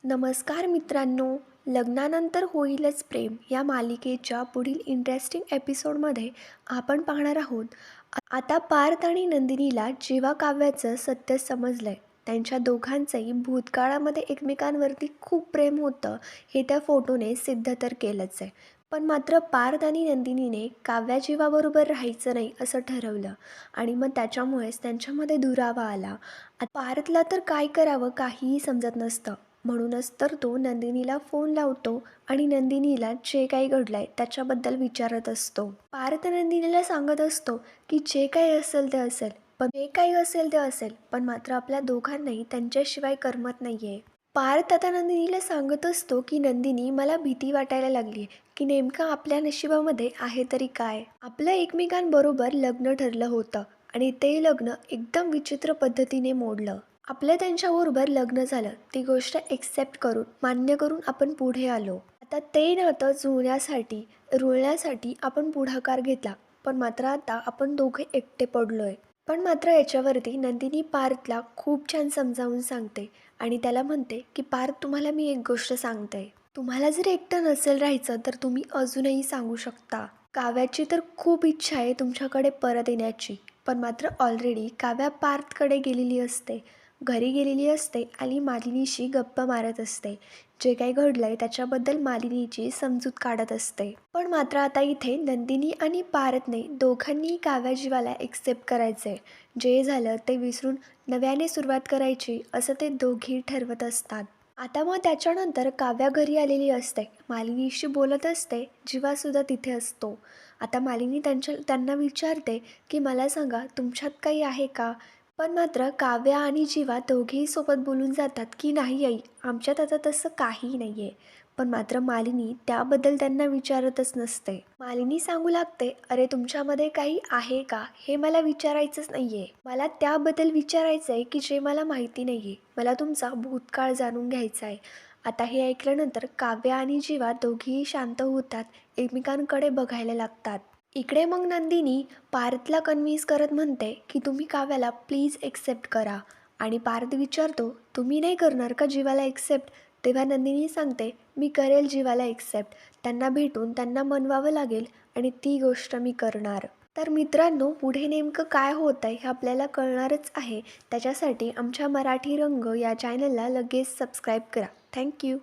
नमस्कार मित्रांनो, लग्नानंतर होईलच प्रेम या मालिकेच्या पुढील इंटरेस्टिंग एपिसोडमध्ये आपण पाहणार आहोत. आता पार्थ आणि नंदिनीला जेव्हा काव्याचं सत्य समजलंय, त्यांच्या दोघांचंही भूतकाळामध्ये एकमेकांवरती खूप प्रेम होतं हे त्या फोटोने सिद्ध तर केलंच आहे. पण मात्र पार्थ आणि नंदिनीने काव्या जीवाबरोबर राहायचं नाही असं ठरवलं आणि मग त्याच्यामुळेच त्यांच्यामध्ये दुरावा आला. पार्थला तर काय करावं काहीही समजत नसतं. म्हणूनच तर तो नंदिनीला फोन लावतो आणि नंदिनीला जे काही घडलंय त्याच्याबद्दल विचारत असतो. पार्थ नंदिनीला सांगत असतो की जे काही असेल ते असेल, पण मात्र आपल्या दोघांनाही त्यांच्याशिवाय करमत नाहीये. पार्थ आता नंदिनीला सांगत असतो की नंदिनी, मला भीती वाटायला लागली की नेमकं आपल्या नशिबामध्ये आहे तरी काय. आपलं एकमेकांबरोबर लग्न ठरलं होतं आणि ते लग्न एकदम विचित्र पद्धतीने मोडलं. आपलं त्यांच्याबरोबर लग्न झालं, ती गोष्ट एक्सेप्ट करून मान्य करून आपण पुढे आलो. आता ते नातं रुळण्यासाठी आपण पुढाकार घेतला, पण मात्र आता आपण दोघे एकटे पडलोय. पण मात्र याच्यावरती नंदिनी पार्थला खूप छान समजावून सांगते आणि त्याला म्हणते की पार्थ, तुम्हाला मी एक गोष्ट सांगते. तुम्हाला जर एकटं नसेल राहायचं तर तुम्ही अजूनही सांगू शकता. काव्याची तर खूप इच्छा आहे तुमच्याकडे परत येण्याची, पण मात्र ऑलरेडी काव्या पार्थकडे गेलेली असते, घरी गेलेली असते आणि मालिनीशी गप्पा मारत असते. जे काही घडलंय त्याच्याबद्दल मालिनीची समजूत काढत असते. पण मात्र आता इथे नंदिनी आणि पार्थने दोघांनी काव्या जीवाला एक्सेप्ट करायचे. जे झालं ते विसरून नव्याने सुरुवात करायची असं ते दोघी ठरवत असतात. आता मग त्याच्यानंतर काव्या घरी आलेली असते, मालिनीशी बोलत असते, जीवासुद्धा तिथे असतो. आता मालिनी त्यांना विचारते की मला सांगा, तुमच्यात काही आहे का. पण मात्र काव्या आणि जीवा दोघेही सोबत बोलून जातात की नाही आई, आमच्यात आता तसं काहीही नाही आहे. पण मात्र मालिनी त्याबद्दल त्यांना विचारतच नसते. मालिनी सांगू लागते, अरे तुमच्यामध्ये काही आहे का हे मला विचारायचंच नाही आहे. मला त्याबद्दल विचारायचं आहे की जे मला माहिती नाही आहे. मला तुमचा भूतकाळ जाणून घ्यायचा आहे. आता हे ऐकल्यानंतर काव्या आणि जीवा दोघीही शांत होतात, एकमेकांकडे बघायला लागतात. इकडे मग नंदिनी पार्थला कन्व्हिन्स करत म्हणते की तुम्ही काव्याला प्लीज एक्सेप्ट करा. आणि पार्थ विचारतो, तुम्ही नाही करणार का जीवाला एक्सेप्ट. तेव्हा नंदिनी सांगते, मी करेल जीवाला एक्सेप्ट. त्यांना भेटून त्यांना मनवावं लागेल आणि ती गोष्ट मी करणार. तर मित्रांनो, पुढे नेमकं काय होतं आहे हे आपल्याला कळणारच आहे. त्याच्यासाठी आमच्या मराठी रंग या चॅनलला लगेच सबस्क्राईब करा. थँक्यू.